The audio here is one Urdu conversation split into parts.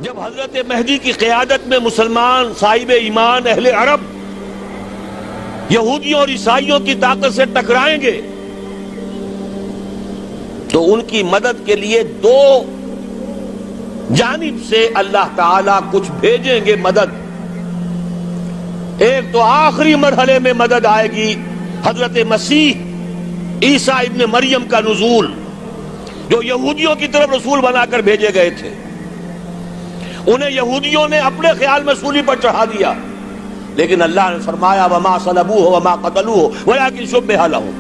جب حضرت مہدی کی قیادت میں مسلمان صاحب ایمان اہل عرب یہودیوں اور عیسائیوں کی طاقت سے ٹکرائیں گے تو ان کی مدد کے لیے دو جانب سے اللہ تعالیٰ کچھ بھیجیں گے مدد. ایک تو آخری مرحلے میں مدد آئے گی حضرت مسیح عیسیٰ ابن مریم کا نزول، جو یہودیوں کی طرف رسول بنا کر بھیجے گئے تھے. انہیں یہودیوں نے اپنے خیال میں سولی پر چڑھا دیا، لیکن اللہ نے فرمایا وما صلبوہ وما قتلوہ ولکن شبہ لہم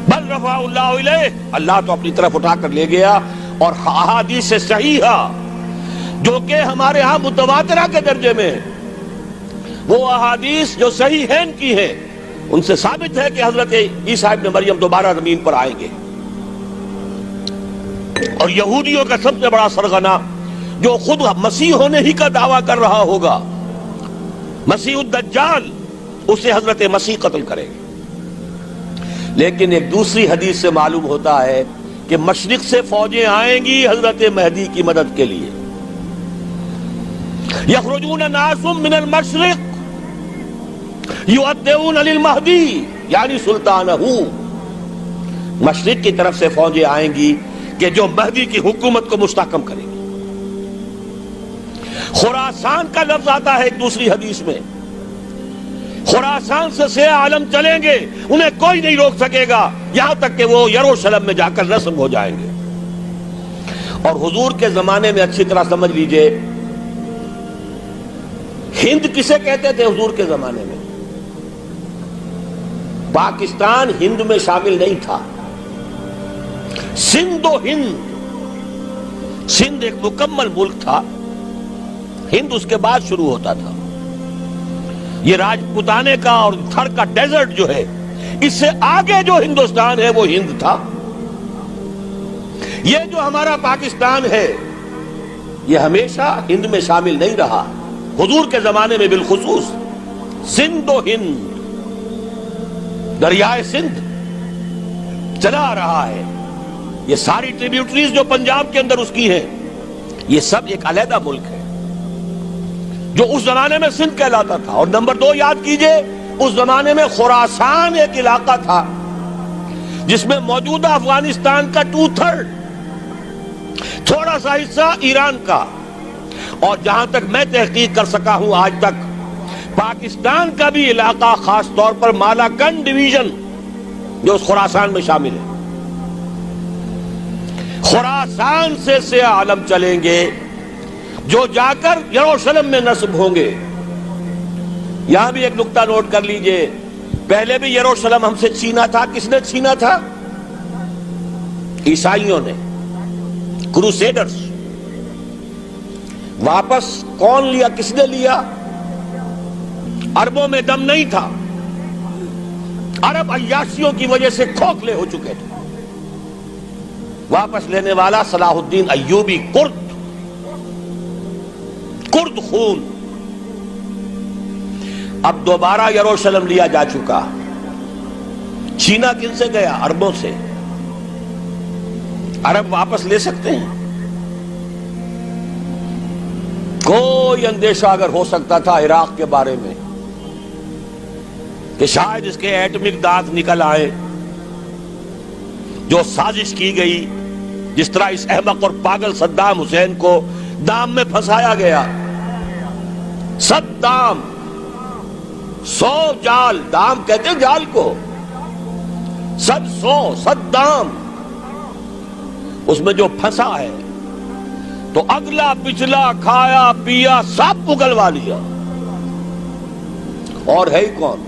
بل رفعہ اللہ الیہ. اللہ تو اپنی طرف اٹھا کر لے گیا. اور احادیث صحیحہ جو کہ ہمارے ہاں متواترہ کے درجے میں وہ احادیث جو صحیحین کی ہیں، ان سے ثابت ہے کہ حضرت عیسیٰ ابن مریم دوبارہ زمین پر آئیں گے. اور یہودیوں کا سب سے بڑا سرغنہ جو خود مسیح ہونے ہی کا دعویٰ کر رہا ہوگا، مسیح الدجال، اسے حضرت مسیح قتل کرے گے. لیکن ایک دوسری حدیث سے معلوم ہوتا ہے کہ مشرق سے فوجیں آئیں گی حضرت مہدی کی مدد کے لیے. یخرجون ناس من المشرق یؤدون للمہدی یعنی سلطانہ. مشرق کی طرف سے فوجیں آئیں گی کہ جو مہدی کی حکومت کو مستحکم کریں گی. خراسان کا لفظ آتا ہے ایک دوسری حدیث میں. خراسان سے سیاہ عالم چلیں گے، انہیں کوئی نہیں روک سکے گا یہاں تک کہ وہ یروشلم میں جا کر نصب ہو جائیں گے. اور حضور کے زمانے میں اچھی طرح سمجھ لیجئے، ہند کسے کہتے تھے حضور کے زمانے میں؟ پاکستان ہند میں شامل نہیں تھا. سندھ و ہند، سندھ ایک مکمل ملک تھا، ہند اس کے بعد شروع ہوتا تھا. یہ راجپوتانے کا اور تھر کا ڈیزرٹ جو ہے، اس سے آگے جو ہندوستان ہے وہ ہند تھا. یہ جو ہمارا پاکستان ہے یہ ہمیشہ ہند میں شامل نہیں رہا. حضور کے زمانے میں بالخصوص سندھ و ہند، دریائے سندھ چلا آ رہا ہے. یہ ساری ٹریبیوٹریز جو پنجاب کے اندر اس کی ہیں، یہ سب ایک علیحدہ ملک ہے جو اس زمانے میں سندھ کہلاتا تھا. اور نمبر 2 یاد کیجئے، اس زمانے میں خراسان ایک علاقہ تھا جس میں موجودہ افغانستان کا 2/3، تھوڑا سا حصہ ایران کا، اور جہاں تک میں تحقیق کر سکا ہوں آج تک پاکستان کا بھی علاقہ، خاص طور پر مالاکنڈ ڈویژن جو اس خراسان میں شامل ہے. خراسان سے سیاہ عالم چلیں گے جو جا کر یروشلم میں نصب ہوں گے. یہاں بھی ایک نقطہ نوٹ کر لیجئے، پہلے بھی یروشلم ہم سے چھینا تھا. کس نے چھینا تھا؟ عیسائیوں نے، کروسیڈرز. واپس کون لیا؟ کس نے لیا؟ عربوں میں دم نہیں تھا، عرب عیاشیوں کی وجہ سے کھوکھلے ہو چکے تھے. واپس لینے والا صلاح الدین ایوبی، کرد خون. اب دوبارہ یروشلم لیا جا چکا. چھینا کن سے گیا؟ عربوں سے. عرب واپس لے سکتے ہیں؟ کوئی اندیشہ اگر ہو سکتا تھا عراق کے بارے میں کہ شاید اس کے ایٹمک دانت نکل آئے، جو سازش کی گئی، جس طرح اس احمق اور پاگل صدام حسین کو دام میں پھنسایا گیا. صدام 100 جال، دام کہتے ہیں جال کو، صدام اس میں جو پھنسا ہے تو اگلا پچھلا کھایا پیا سب اگلوا لیا. اور ہے ہی کون؟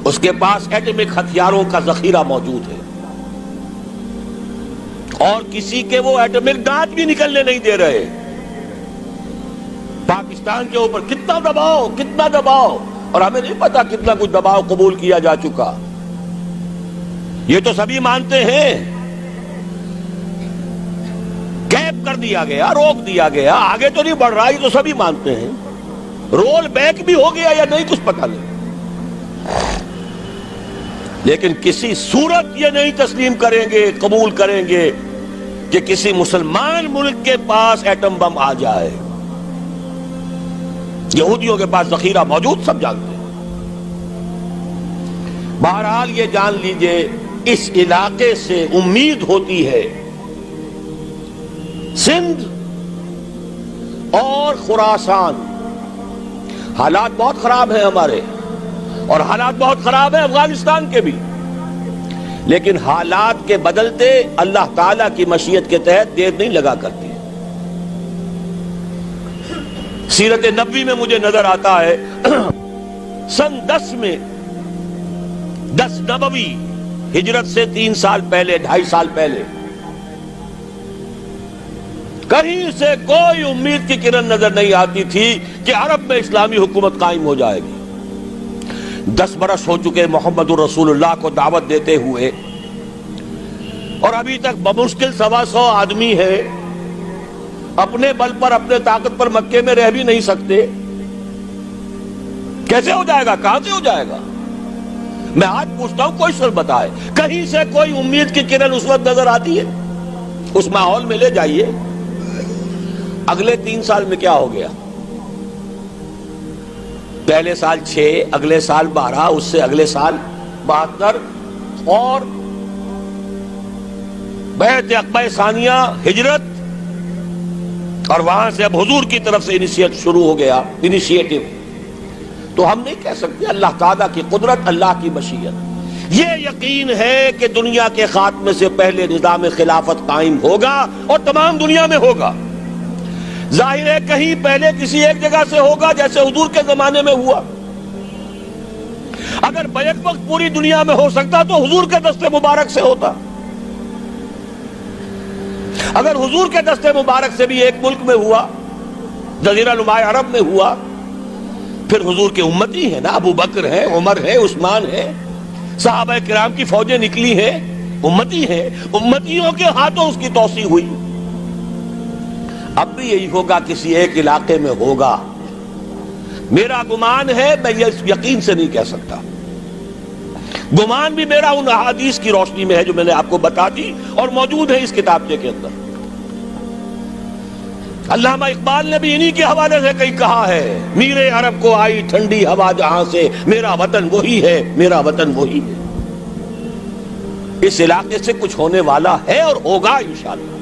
اس کے پاس ایٹمک ہتھیاروں کا ذخیرہ موجود ہے، اور کسی کے وہ ایٹمک دانت بھی نکلنے نہیں دے رہے. پاکستان کے اوپر کتنا دباؤ، اور ہمیں نہیں پتا کتنا کچھ دباؤ قبول کیا جا چکا. یہ تو سبھی مانتے ہیں. کیپ کر دیا گیا، روک دیا گیا، آگے تو نہیں بڑھ رہا، یہ تو سبھی مانتے ہیں. رول بیک بھی ہو گیا یا نہیں کچھ پتہ نہیں. لیکن کسی صورت یہ نہیں تسلیم کریں گے، قبول کریں گے کہ کسی مسلمان ملک کے پاس ایٹم بم آ جائے. یہودیوں کے پاس ذخیرہ موجود، سب جانتے ہیں. بہرحال یہ جان لیجئے اس علاقے سے امید ہوتی ہے سندھ اور خراسان. حالات بہت خراب ہیں ہمارے، اور حالات بہت خراب ہیں افغانستان کے بھی، لیکن حالات کے بدلتے اللہ تعالیٰ کی مشیت کے تحت دیر نہیں لگا کرتی. سیرت نبوی میں مجھے نظر آتا ہے سن 10 میں 10 نبوی ہجرت سے 3 سال پہلے، 2.5 سال پہلے، کہیں سے کوئی امید کی کرن نظر نہیں آتی تھی کہ عرب میں اسلامی حکومت قائم ہو جائے گی. 10 برس ہو چکے محمد الرسول اللہ کو دعوت دیتے ہوئے، اور ابھی تک بمشکل 125 آدمی ہے. اپنے بل پر، اپنے طاقت پر مکے میں رہ بھی نہیں سکتے. کیسے ہو جائے گا؟ کہاں سے ہو جائے گا؟ میں آج پوچھتا ہوں، کوئی سر بتائے، کہیں سے کوئی امید کی کرن اس وقت نظر آتی ہے؟ اس ماحول میں لے جائیے. اگلے 3 سال میں کیا ہو گیا؟ پہلے سال 6، اگلے سال 12، اس سے اگلے سال 72، اور بیعت عقبہ ثانیہ، ہجرت، اور وہاں سے اب حضور کی طرف سے انیشیٹ شروع ہو گیا، انیشیٹو. تو ہم نہیں کہہ سکتے اللہ تعالیٰ کی قدرت، اللہ کی مشیت. یہ یقین ہے کہ دنیا کے خاتمے سے پہلے نظام خلافت قائم ہوگا، اور تمام دنیا میں ہوگا. ظاہر ہے کہیں پہلے کسی ایک جگہ سے ہوگا، جیسے حضور کے زمانے میں ہوا. اگر بیک وقت پوری دنیا میں ہو سکتا تو حضور کے دست مبارک سے ہوتا. اگر حضور کے دست مبارک سے بھی ایک ملک میں ہوا، جزیرہ نما عرب میں ہوا، پھر حضور کے امتی ہیں نا، ابو بکر ہے، عمر ہے، عثمان ہے، صحابہ کرام کی فوجیں نکلی ہیں، امتی ہیں. امتیوں کے ہاتھوں اس کی توسیع ہوئی. اب بھی یہی ہوگا، کسی ایک علاقے میں ہوگا. میرا گمان ہے، میں یہ یقین سے نہیں کہہ سکتا. گمان بھی میرا ان احادیث کی روشنی میں ہے جو میں نے آپ کو بتا دی اور موجود ہے اس کتابچے کے اندر. علامہ اقبال نے بھی انہی کے حوالے سے کئی کہا ہے، میرے عرب کو آئی ٹھنڈی ہوا جہاں سے، میرا وطن وہی ہے، میرا وطن وہی ہے. اس علاقے سے کچھ ہونے والا ہے اور ہوگا انشاءاللہ.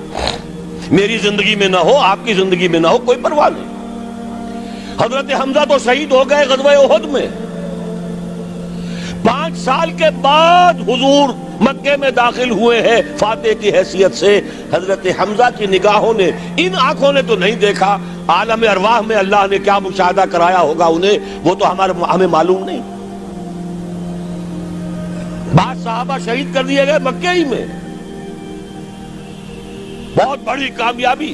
میری زندگی میں نہ ہو، آپ کی زندگی میں نہ ہو، کوئی پرواہ نہیں. حضرت حمزہ تو شہید ہو گئے غزوہ احد میں. 5 سال کے بعد حضور مکے میں داخل ہوئے ہیں فاتح کی حیثیت سے. حضرت حمزہ کی نگاہوں نے، ان آنکھوں نے تو نہیں دیکھا، عالم ارواح میں اللہ نے کیا مشاہدہ کرایا ہوگا انہیں، وہ تو ہمیں معلوم نہیں. بعض صحابہ شہید کر دیے گئے مکے ہی میں. بہت بڑی کامیابی.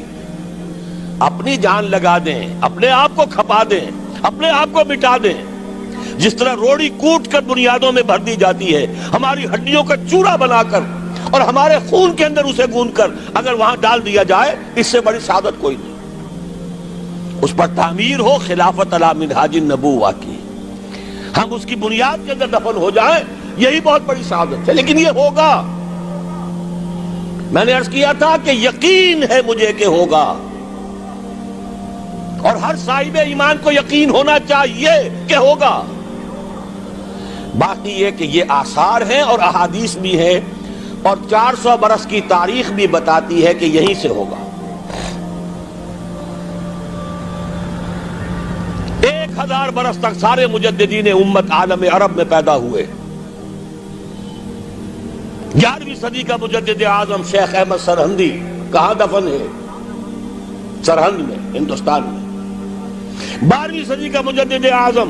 اپنی جان لگا دیں، اپنے آپ کو کھپا دیں، اپنے آپ کو مٹا دیں. جس طرح روڑی کوٹ کر بنیادوں میں بھر دی جاتی ہے، ہماری ہڈیوں کا چورا بنا کر اور ہمارے خون کے اندر اسے گوندھ کر اگر وہاں ڈال دیا جائے، اس سے بڑی سعادت کوئی نہیں. اس پر تعمیر ہو خلافت علی منہاج النبوہ کی، ہم اس کی بنیاد کے اندر دفن ہو جائیں، یہی بہت بڑی سعادت ہے. لیکن یہ ہوگا. میں نے عرض کیا تھا کہ یقین ہے مجھے کہ ہوگا، اور ہر صاحب ایمان کو یقین ہونا چاہیے کہ ہوگا. باقی یہ کہ یہ آثار ہیں اور احادیث بھی ہیں، اور 400 برس کی تاریخ بھی بتاتی ہے کہ یہیں سے ہوگا. 1000 برس تک سارے مجددین امت عالم عرب میں پیدا ہوئے. 11ویں صدی کا مجدد اعظم شیخ احمد سرہندی کہاں دفن ہے؟ سرہند میں، ہندوستان میں. 12ویں صدی کا مجدد اعظم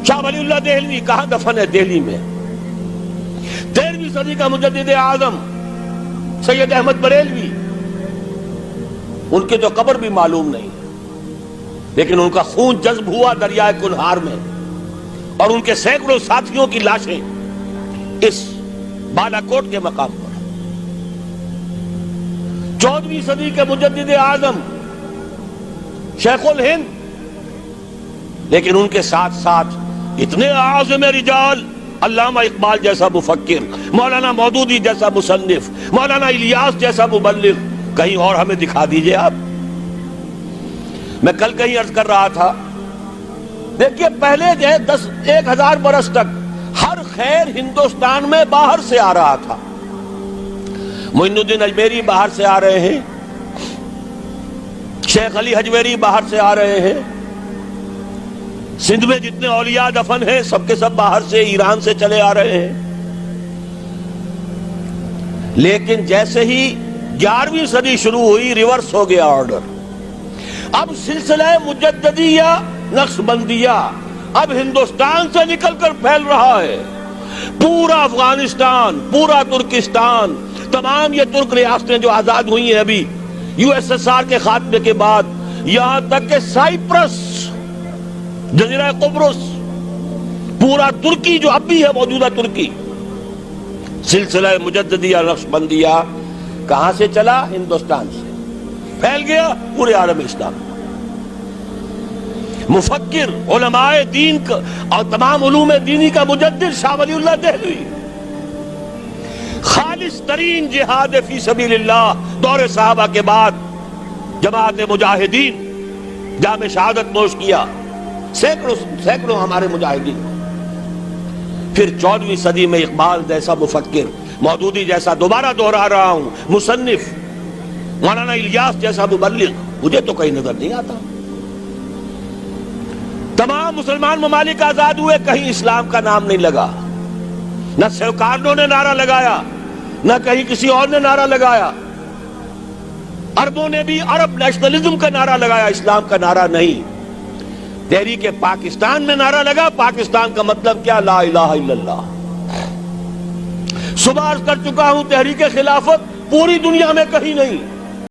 شاہ ولی اللہ دہلوی کہاں دفن ہے؟ دہلی میں. 13ویں صدی کا مجدد اعظم سید احمد بریلوی، ان کی تو قبر بھی معلوم نہیں، لیکن ان کا خون جذب ہوا دریائے کنہار میں، اور ان کے سینکڑوں ساتھیوں کی لاشیں اس بالا کوٹ کے مقام پر. 14ویں صدی کے مجدد اعظم شیخ الہند، لیکن ان کے ساتھ ساتھ اتنے اعظم رجال، علامہ اقبال جیسا مفکر، مولانا مودودی جیسا مصنف، مولانا الیاس جیسا مبلغ کہیں اور ہمیں دکھا دیجئے آپ. میں کل کہیں عرض کر رہا تھا، دیکھیے پہلے جو ہے 1000 برس تک ہر خیر ہندوستان میں باہر سے آ رہا تھا. معین الدین اجمیری باہر سے آ رہے ہیں، شیخ علی حجویری باہر سے آ رہے ہیں، سندھ میں جتنے اولیاء دفن ہیں سب کے سب باہر سے، ایران سے چلے آ رہے ہیں. لیکن جیسے ہی 11ویں صدی شروع ہوئی ریورس ہو گیا آرڈر. اب سلسلہ مجددیہ نقشبندیہ اب ہندوستان سے نکل کر پھیل رہا ہے. پورا افغانستان، پورا ترکستان، تمام یہ ترک ریاستیں جو آزاد ہوئی ہیں ابھی USSR کے خاتمے کے بعد، یہاں تک کہ سائپرس، جزیرہ قبرص، پورا ترکی جو اب بھی ہے موجودہ ترکی، سلسلہ مجددیہ نقشبندیہ کہاں سے چلا؟ ہندوستان سے پھیل گیا پورے عالم اسلام. مفکر، علماء دین اور تمام علوم دینی کا مجدد شاہ ولی اللہ دہلوی، خالص ترین جہاد فی سبیل اللہ دور صحابہ کے بعد جماعت مجاہدین جام شہادت نوش کیا، سینکڑوں ہمارے مجاہدین. پھر 14ویں صدی میں اقبال جیسا مفکر، مودودی جیسا، دوبارہ دوہرا رہا ہوں، مصنف، مولانا الیاس جیسا مبلغ مجھے تو کہیں نظر نہیں آتا. تمام مسلمان ممالک آزاد ہوئے، کہیں اسلام کا نام نہیں لگا. نہ سیوکارنوں نے نعرہ لگایا، نہ کہیں کسی اور نے نعرہ لگایا. عربوں نے بھی عرب نیشنلزم کا نعرہ لگایا، اسلام کا نعرہ نہیں. تحریک پاکستان میں نعرہ لگا، پاکستان کا مطلب کیا؟ لا الہ الا اللہ. صبح عرض کر چکا ہوں، تحریک خلافت پوری دنیا میں کہیں نہیں.